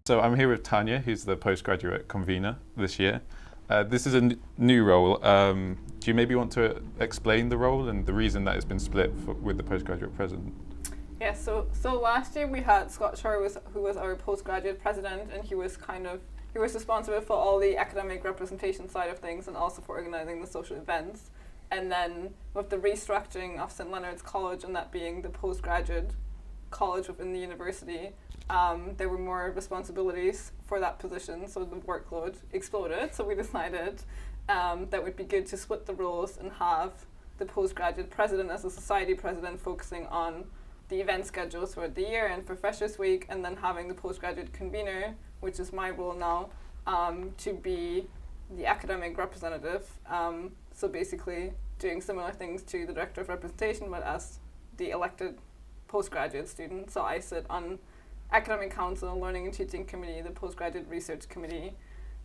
So I'm here with Tania, who's the postgraduate convener this year. This is a new role. Do you maybe want to explain the role and the reason that it's been split with the postgraduate president? Yeah, so last year we had Scott Shore, who was our postgraduate president, and he was responsible for all the academic representation side of things and also for organizing the social events. And then with the restructuring of St. Leonard's College and that being the postgraduate college within the university, there were more responsibilities for that position, so the workload exploded. So we decided that would be good to split the roles and have the postgraduate president as a society president focusing on the event schedules for the year and for Freshers Week, and then having the postgraduate convener, which is my role now, to be the academic representative. So basically doing similar things to the director of representation, but as the elected postgraduate student. So I sit on academic council, learning and teaching committee, the postgraduate research committee.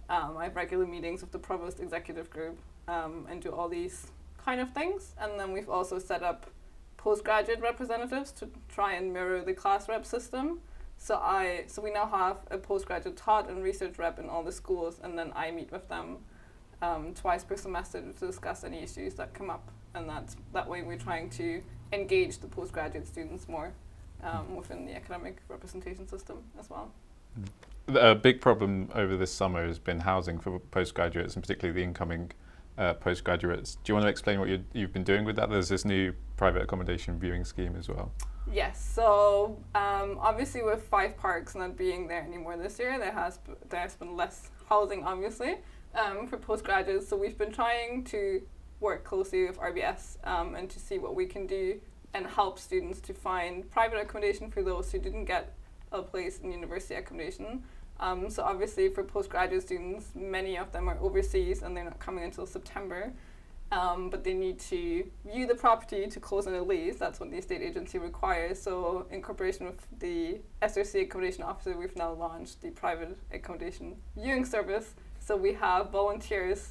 I have regular meetings with the provost executive group and do all these kind of things. And then we've also set up postgraduate representatives to try and mirror the class rep system. So we now have a postgraduate taught and research rep in all the schools, and then I meet with them twice per semester to discuss any issues that come up. And that way we're trying to engage the postgraduate students more within the academic representation system as well. A big problem over this summer has been housing for postgraduates, and particularly the incoming postgraduates. Do you want to explain what you've been doing with that? There's this new private accommodation viewing scheme as well. Yes, so obviously with 5 parks not being there anymore this year, there's been less housing obviously for postgraduates. So we've been trying to work closely with RBS and to see what we can do and help students to find private accommodation for those who didn't get a place in university accommodation. So obviously for postgraduate students, many of them are overseas and they're not coming until September. But they need to view the property to close on a lease. That's what the estate agency requires. So in cooperation with the SRC accommodation officer, we've now launched the private accommodation viewing service. So we have volunteers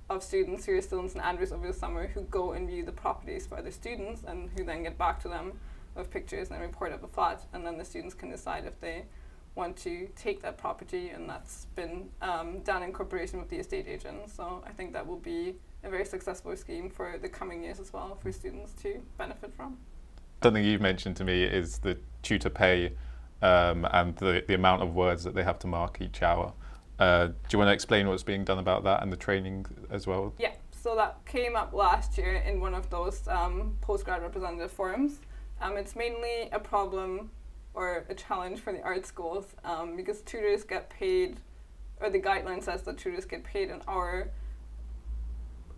of students who are still in St. Andrews over the summer who go and view the properties for other students and who then get back to them with pictures and report of the flat. And then the students can decide if they want to take that property, and that's been done in cooperation with the estate agent. So I think that will be a very successful scheme for the coming years as well for students to benefit from. Something you've mentioned to me is the tutor pay and the amount of words that they have to mark each hour. Do you want to explain what's being done about that and the training as well? Yeah, so that came up last year in one of those postgrad representative forums. It's mainly a problem or a challenge for the art schools because tutors get paid, or the guideline says that tutors get paid an hour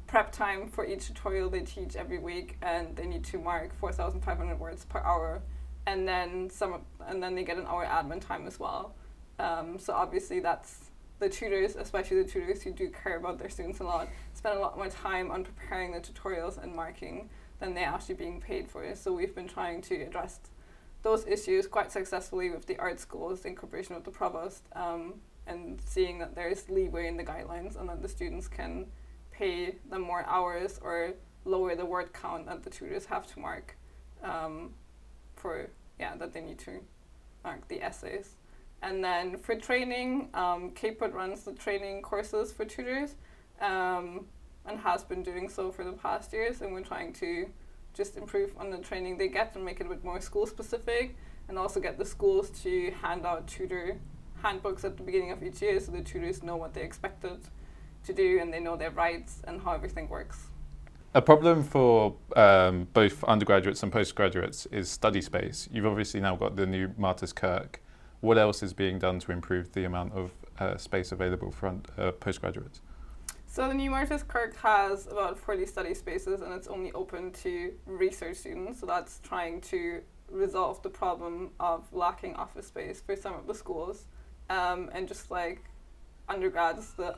prep time for each tutorial they teach every week, and they need to mark 4,500 words per hour, and then they get an hour admin time as well. So obviously that's the tutors, especially the tutors who do care about their students a lot, spend a lot more time on preparing the tutorials and marking than they're actually being paid for. So we've been trying to address those issues quite successfully with the art schools in cooperation with the provost, and seeing that there's leeway in the guidelines and that the students can pay them more hours or lower the word count that the tutors have to mark that they need to mark the essays. And then for training, KPUT runs the training courses for tutors and has been doing so for the past years, and we're trying to just improve on the training they get and make it a bit more school specific, and also get the schools to hand out tutor handbooks at the beginning of each year so the tutors know what they're expected to do and they know their rights and how everything works. A problem for both undergraduates and postgraduates is study space. You've obviously now got the new Martyrs Kirk. What else is being done to improve the amount of space available for postgraduates? So the new Martyrs Kirk has about 40 study spaces, and it's only open to research students. So that's trying to resolve the problem of lacking office space for some of the schools. And just like undergrads, the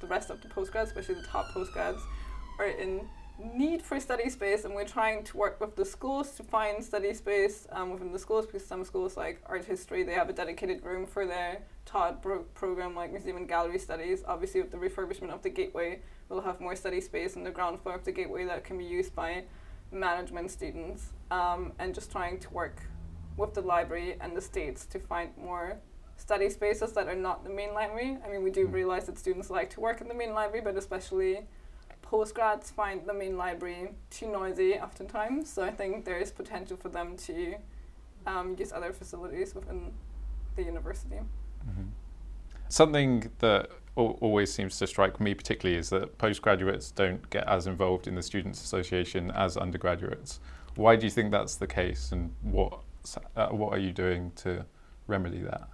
rest of the postgrads, especially the top postgrads, are in need for study space, and we're trying to work with the schools to find study space within the schools, because some schools like art history, they have a dedicated room for their taught program, like museum and gallery studies. Obviously with the refurbishment of the gateway, we'll have more study space in the ground floor of the gateway that can be used by management students, and just trying to work with the library and the states to find more study spaces that are not the main library. I mean, we do realize that students like to work in the main library, but especially postgrads find the main library too noisy oftentimes. So I think there is potential for them to use other facilities within the university. Mm-hmm. Something that always seems to strike me particularly is that postgraduates don't get as involved in the Students' Association as undergraduates. Why do you think that's the case, and what are you doing to remedy that?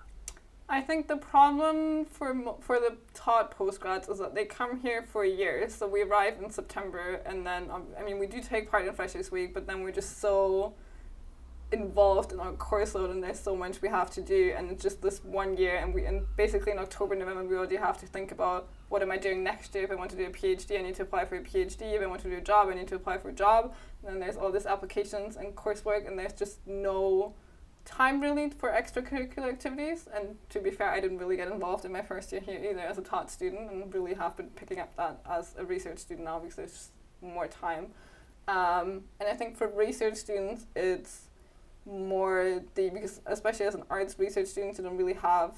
I think the problem for the taught postgrads is that they come here for a year. So we arrive in September, and then I mean, we do take part in Freshers Week, but then we're just so involved in our course load, and there's so much we have to do, and it's just this 1 year, and basically in October, November, we already have to think about what am I doing next year. If I want to do a PhD, I need to apply for a PhD. If I want to do a job, I need to apply for a job. And then there's all these applications and coursework, and there's just no time really for extracurricular activities. And to be fair, I didn't really get involved in my first year here either as a taught student, and really have been picking up that as a research student now because there's just more time. And I think for research students, it's more because especially as an arts research student, you don't really have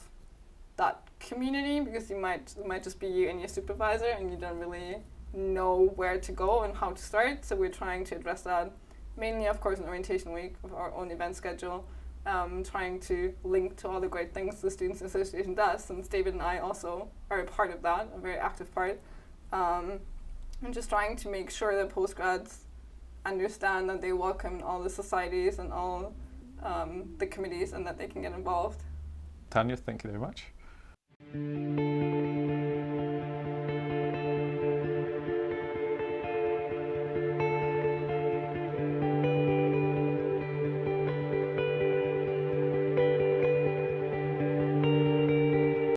that community, because it might just be you and your supervisor, and you don't really know where to go and how to start. So we're trying to address that mainly, of course, in orientation week with our own event schedule, trying to link to all the great things the Students' Association does, since David and I also are a part of that, a very active part, and just trying to make sure that postgrads understand that they welcome all the societies and all the committees, and that they can get involved. Tania, thank you very much.